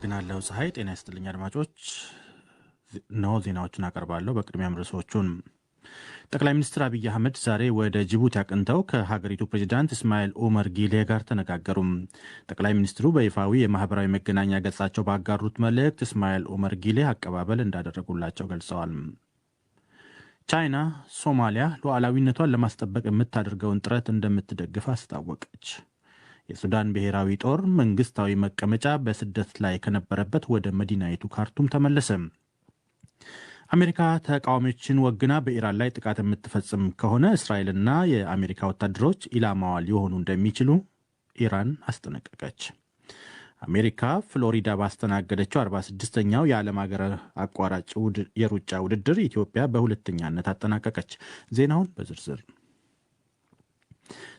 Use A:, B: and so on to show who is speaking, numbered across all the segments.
A: ግናለው ፀሐይ ጤና ይስጥልኝ አድማጮች ነው ዜናዎችን አቀርባለሁ። በቅድሚያም ርዕሶቹን ጠቅላይ ሚኒስትር አብይ አህመድ ዛሬ ወደ ጅቡቲ አቅንተው ከሀገሪቱ ፕሬዝዳንት እስማኤል ኡመር ጊሌ ጋር ተነጋገሩ። ጠቅላይ ሚኒስትሩ በይፋዊ የማህበራዊ መገናኛ ገጻቸው ባጋሩት መልእክት እስማኤል ኡመር ጊሌ አቀባበል እንዳደረጉላቸው ገልጸዋል። ቻይና ሶማሊያ ሉዓላዊነቷን ለማስጠበቅ የምታደርገውን ጥረት እንደምትደግፍ አስታወቀች። የሱዳን ብሔራዊ ጦር መንግስታዊ መቀመጫ በስደት ላይ ከነበረበት ወደ መዲናይቱ ካርቱም ተመለሰ። አሜሪካ ተቃዋሚዎችን ወግና በኢራን ላይ ጥቃት የምትፈጽም ከሆነ እስራኤልና የአሜሪካ ወታደሮች ኢላማዋ ሊሆኑ እንደሚችሉ ኢራን አስጠነቀቀች። አሜሪካ ፍሎሪዳ ባስተናገደችው 46ኛው የዓለም ሀገር አቋራጭ የሩጫ ውድድር ኢትዮጵያ በሁለተኛነት አጠናቀቀች። ዜናውን በዝርዝር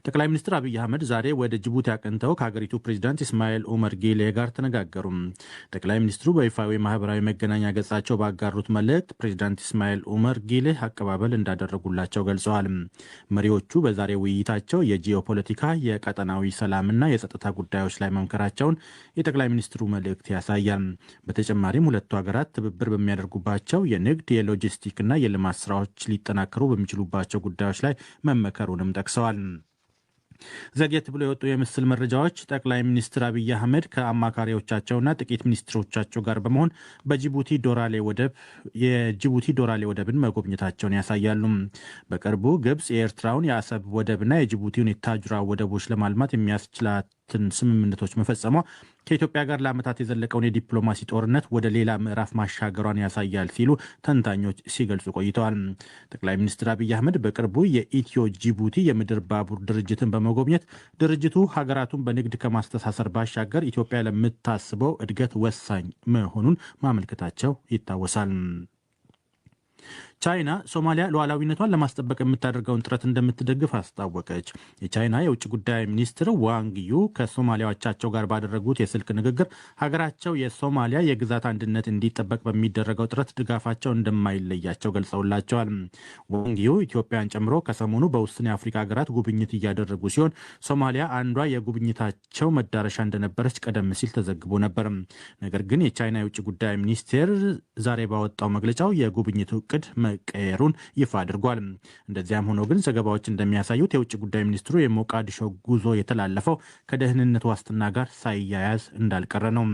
A: ጠቅላይ ሚኒስትር አብይ አህመድ ዛሬ ወደ ጅቡቲ አቅንተው ከሀገሪቱ ፕሬዚዳንት እስማኤል ኡመር ጊሌ ጋር ተነጋገሩ። ጠቅላይ ሚኒስትሩ በይፋዊ ማህበራዊ መገናኛ ገጻቸው ባጋሩት መልእክት ፕሬዚዳንት እስማኤል ኡመር ጊሌ አቀባበል እንዳደረጉላቸው ገልጸዋል። መሪዎቹ በዛሬ ውይይታቸው የጂኦፖለቲካ የቀጠናዊ ሰላምና የጸጥታ ጉዳዮች ላይ መምከራቸውን የጠቅላይ ሚኒስትሩ መልእክት ያሳያል። በተጨማሪም ሁለቱ ሀገራት ትብብር በሚያደርጉባቸው የንግድ የሎጂስቲክና የልማት ስራዎች ሊጠናከሩ በሚችሉባቸው ጉዳዮች ላይ መመከሩንም ጠቅሰዋል። ዘግየት ብሎ የወጡ የምስል መረጃዎች ጠቅላይ ሚኒስትር አብይ አህመድ ከአማካሪዎቻቸውና ጥቂት ሚኒስትሮቻቸው ጋር በመሆን የጅቡቲ ዶራሌ ወደብን መጎብኘታቸውን ያሳያሉ። በቅርቡ ግብጽ የኤርትራውን የአሰብ ወደብና የጅቡቲውን የታጁራ ወደቦች ለማልማት የሚያስችላትን ስምምነቶች መፈጸሟ ከኢትዮጵያ ጋር ለዓመታት የዘለቀውን የዲፕሎማሲ ጦርነት ወደ ሌላ ምዕራፍ ማሻገሯን ያሳያል ሲሉ ተንታኞች ሲገልጹ ቆይተዋል። ጠቅላይ ሚኒስትር አብይ አህመድ በቅርቡ የኢትዮ ጅቡቲ የምድር ባቡር ድርጅትን በመጎብኘት ድርጅቱ ሀገራቱን በንግድ ከማስተሳሰር ባሻገር ኢትዮጵያ ለምታስበው እድገት ወሳኝ መሆኑን ማመልከታቸው ይታወሳል። ቻይና ሶማሊያ ሉዓላዊነቷን ለማስጠበቅ የምታደርገውን ጥረት እንደምትደግፍ አስታወቀች። የቻይና የውጭ ጉዳይ ሚኒስትር ዋንግ ዩ ከሶማሊያዎቻቸው ጋር ባደረጉት የስልክ ንግግር ሀገራቸው የሶማሊያ የግዛት አንድነት እንዲጠበቅ በሚደረገው ጥረት ድጋፋቸው እንደማይለያቸው ገልጸውላቸዋል። ዋንግ ዩ ኢትዮጵያን ጨምሮ ከሰሞኑ በውስን የአፍሪካ ሀገራት ጉብኝት እያደረጉ ሲሆን ሶማሊያ አንዷ የጉብኝታቸው መዳረሻ እንደነበረች ቀደም ሲል ተዘግቦ ነበር። ነገር ግን የቻይና የውጭ ጉዳይ ሚኒስቴር ዛሬ ባወጣው መግለጫው የጉብኝቱ እቅድ መቀየሩን ይፋ አድርጓል። እንደዚያም ሆኖ ግን ዘገባዎች እንደሚያሳዩት የውጭ ጉዳይ ሚኒስትሩ የሞቃዲሾ ጉዞ የተላለፈው ከደህንነት ዋስትና ጋር ሳይያያዝ እንዳልቀረ ነው።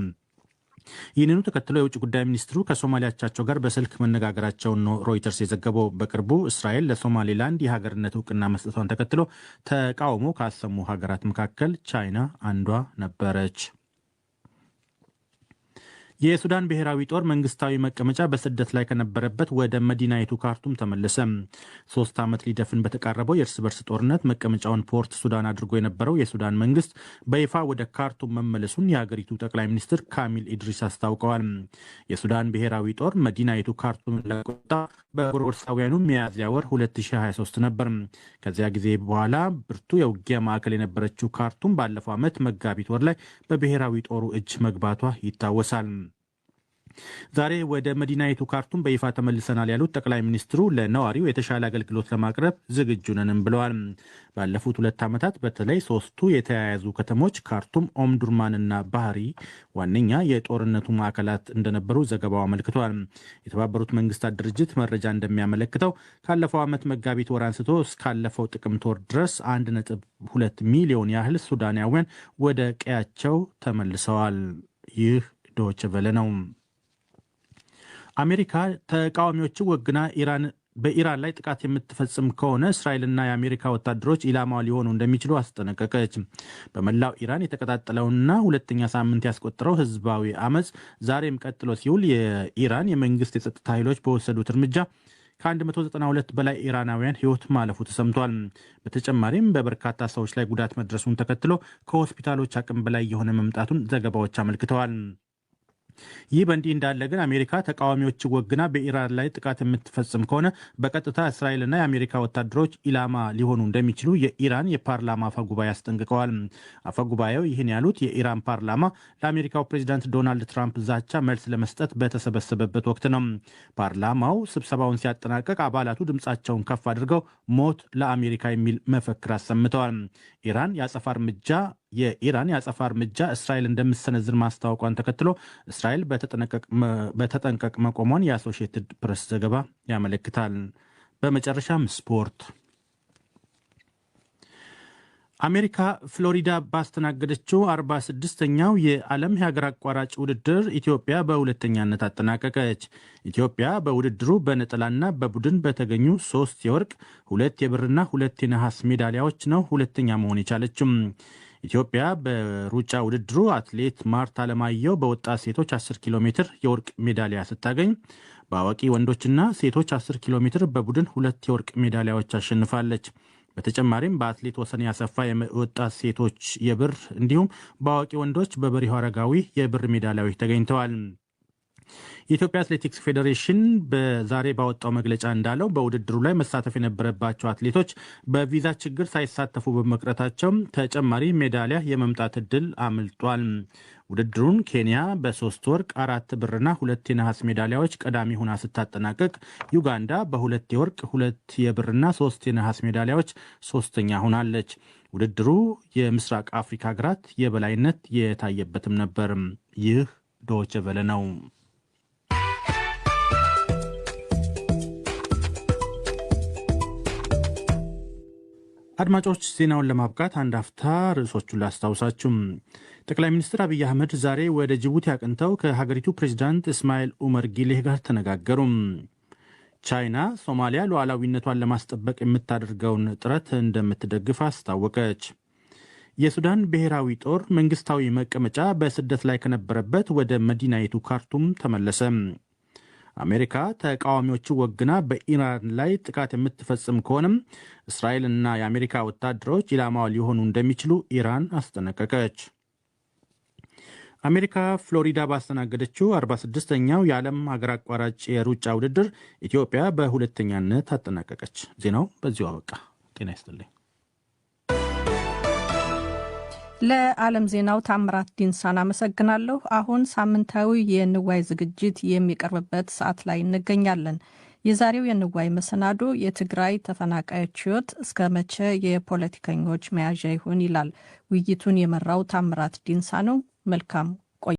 A: ይህንኑ ተከትሎ የውጭ ጉዳይ ሚኒስትሩ ከሶማሊያቻቸው ጋር በስልክ መነጋገራቸውን ነው ሮይተርስ የዘገበው። በቅርቡ እስራኤል ለሶማሌላንድ የሀገርነት እውቅና መስጠቷን ተከትሎ ተቃውሞ ካሰሙ ሀገራት መካከል ቻይና አንዷ ነበረች። የሱዳን ብሔራዊ ጦር መንግስታዊ መቀመጫ በስደት ላይ ከነበረበት ወደ መዲናይቱ ካርቱም ተመለሰ። 3 ዓመት ሊደፍን በተቃረበው የእርስ በርስ ጦርነት መቀመጫውን ፖርት ሱዳን አድርጎ የነበረው የሱዳን መንግስት በይፋ ወደ ካርቱም መመለሱን የሀገሪቱ ጠቅላይ ሚኒስትር ካሚል ኢድሪስ አስታውቀዋል። የሱዳን ብሔራዊ ጦር መዲናይቱ ካርቱም ለቆጣ በጎርጎሮሳውያኑ ሚያዝያ ወር 2023 ነበር። ከዚያ ጊዜ በኋላ ብርቱ የውጊያ ማዕከል የነበረችው ካርቱም ባለፈው ዓመት መጋቢት ወር ላይ በብሔራዊ ጦሩ እጅ መግባቷ ይታወሳል። ዛሬ ወደ መዲናይቱ ካርቱም በይፋ ተመልሰናል ያሉት ጠቅላይ ሚኒስትሩ ለነዋሪው የተሻለ አገልግሎት ለማቅረብ ዝግጁ ነንም ብለዋል። ባለፉት 2 ዓመታት በተለይ 3ቱ የተያያዙ ከተሞች ካርቱም፣ ኦምዱርማንና ባህሪ ዋነኛ የጦርነቱ ማዕከላት እንደነበሩ ዘገባው አመልክቷል። የተባበሩት መንግስታት ድርጅት መረጃ እንደሚያመለክተው ካለፈው ዓመት መጋቢት ወር አንስቶ እስካለፈው ጥቅምት ወር ድረስ 1.2 ሚሊዮን ያህል ሱዳናውያን ወደ ቀያቸው ተመልሰዋል። ይህ ዶይቼ ቬለ ነው። አሜሪካ ተቃዋሚዎቹ ወግና በኢራን ላይ ጥቃት የምትፈጽም ከሆነ እስራኤልና የአሜሪካ ወታደሮች ኢላማ ሊሆኑ እንደሚችሉ አስጠነቀቀች። በመላው ኢራን የተቀጣጠለውና 2ኛ ሳምንት ያስቆጠረው ህዝባዊ አመፅ ዛሬም ቀጥሎ ሲውል የኢራን የመንግስት የጸጥታ ኃይሎች በወሰዱት እርምጃ ከ192 በላይ ኢራናውያን ህይወት ማለፉ ተሰምቷል። በተጨማሪም በበርካታ ሰዎች ላይ ጉዳት መድረሱን ተከትሎ ከሆስፒታሎች አቅም በላይ የሆነ መምጣቱን ዘገባዎች አመልክተዋል። ይህ በእንዲህ እንዳለ ግን አሜሪካ ተቃዋሚዎች ወግና በኢራን ላይ ጥቃት የምትፈጽም ከሆነ በቀጥታ እስራኤልና የአሜሪካ ወታደሮች ኢላማ ሊሆኑ እንደሚችሉ የኢራን የፓርላማ አፈጉባኤ አስጠንቅቀዋል። አፈጉባኤው ይህን ያሉት የኢራን ፓርላማ ለአሜሪካው ፕሬዚዳንት ዶናልድ ትራምፕ ዛቻ መልስ ለመስጠት በተሰበሰበበት ወቅት ነው። ፓርላማው ስብሰባውን ሲያጠናቀቅ አባላቱ ድምፃቸውን ከፍ አድርገው ሞት ለአሜሪካ የሚል መፈክር አሰምተዋል። ኢራን የአጸፋ እርምጃ የኢራን የአጸፋ እርምጃ እስራኤል እንደምትሰነዝር ማስታወቋን ተከትሎ እስራኤል በተጠንቀቅ መቆሟን የአሶሺየትድ ፕሬስ ዘገባ ያመለክታል። በመጨረሻም ስፖርት። አሜሪካ ፍሎሪዳ ባስተናገደችው 46ኛው የዓለም የሀገር አቋራጭ ውድድር ኢትዮጵያ በሁለተኛነት አጠናቀቀች። ኢትዮጵያ በውድድሩ በነጠላና በቡድን በተገኙ 3 የወርቅ 2 የብርና 2 የነሐስ ሜዳሊያዎች ነው ሁለተኛ መሆን የቻለችም። ኢትዮጵያ በሩጫ ውድድሩ አትሌት ማርታ አለማየሁ በወጣት ሴቶች 10 ኪሎ ሜትር የወርቅ ሜዳሊያ ስታገኝ በአዋቂ ወንዶችና ሴቶች 10 ኪሎ ሜትር በቡድን 2 የወርቅ ሜዳሊያዎች አሸንፋለች። በተጨማሪም በአትሌት ወሰን ያሰፋ የወጣት ሴቶች የብር እንዲሁም በአዋቂ ወንዶች በበሪሁ አረጋዊ የብር ሜዳሊያዎች ተገኝተዋል። የኢትዮጵያ አትሌቲክስ ፌዴሬሽን በዛሬ ባወጣው መግለጫ እንዳለው በውድድሩ ላይ መሳተፍ የነበረባቸው አትሌቶች በቪዛ ችግር ሳይሳተፉ በመቅረታቸው ተጨማሪ ሜዳሊያ የመምጣት ዕድል አምልጧል። ውድድሩን ኬንያ በ3 ወርቅ 4 ብርና 2 የነሐስ ሜዳሊያዎች ቀዳሚ ሆና ስታጠናቀቅ ዩጋንዳ በ2 የወርቅ 2 የብርና 3 የነሐስ ሜዳሊያዎች ሶስተኛ ሆናለች። ውድድሩ የምስራቅ አፍሪካ ሀገራት የበላይነት የታየበትም ነበር። ይህ ዶይቼ ቬለ ነው። አድማጮች ዜናውን ለማብቃት አንድ አፍታ ርዕሶቹን ላስታውሳችሁ። ጠቅላይ ሚኒስትር አብይ አህመድ ዛሬ ወደ ጅቡቲ አቅንተው ከሀገሪቱ ፕሬዚዳንት እስማኤል ኡመር ጊሌህ ጋር ተነጋገሩ። ቻይና ሶማሊያ ሉዓላዊነቷን ለማስጠበቅ የምታደርገውን ጥረት እንደምትደግፍ አስታወቀች። የሱዳን ብሔራዊ ጦር መንግስታዊ መቀመጫ በስደት ላይ ከነበረበት ወደ መዲናይቱ ካርቱም ተመለሰ። አሜሪካ ተቃዋሚዎቹ ወግና በኢራን ላይ ጥቃት የምትፈጽም ከሆነም እስራኤልና የአሜሪካ ወታደሮች ኢላማዋ ሊሆኑ እንደሚችሉ ኢራን አስጠነቀቀች። አሜሪካ ፍሎሪዳ ባስተናገደችው 46ኛው የዓለም ሀገር አቋራጭ የሩጫ ውድድር ኢትዮጵያ በሁለተኛነት አጠናቀቀች። ዜናው በዚሁ አበቃ። ጤና ይስጥልኝ።
B: ለዓለም ዜናው ታምራት ዲንሳን አመሰግናለሁ። አሁን ሳምንታዊ የንዋይ ዝግጅት የሚቀርብበት ሰዓት ላይ እንገኛለን። የዛሬው የንዋይ መሰናዶ የትግራይ ተፈናቃዮች ሕይወት እስከ መቼ የፖለቲከኞች መያዣ ይሆን ይላል። ውይይቱን የመራው ታምራት ዲንሳ ነው። መልካም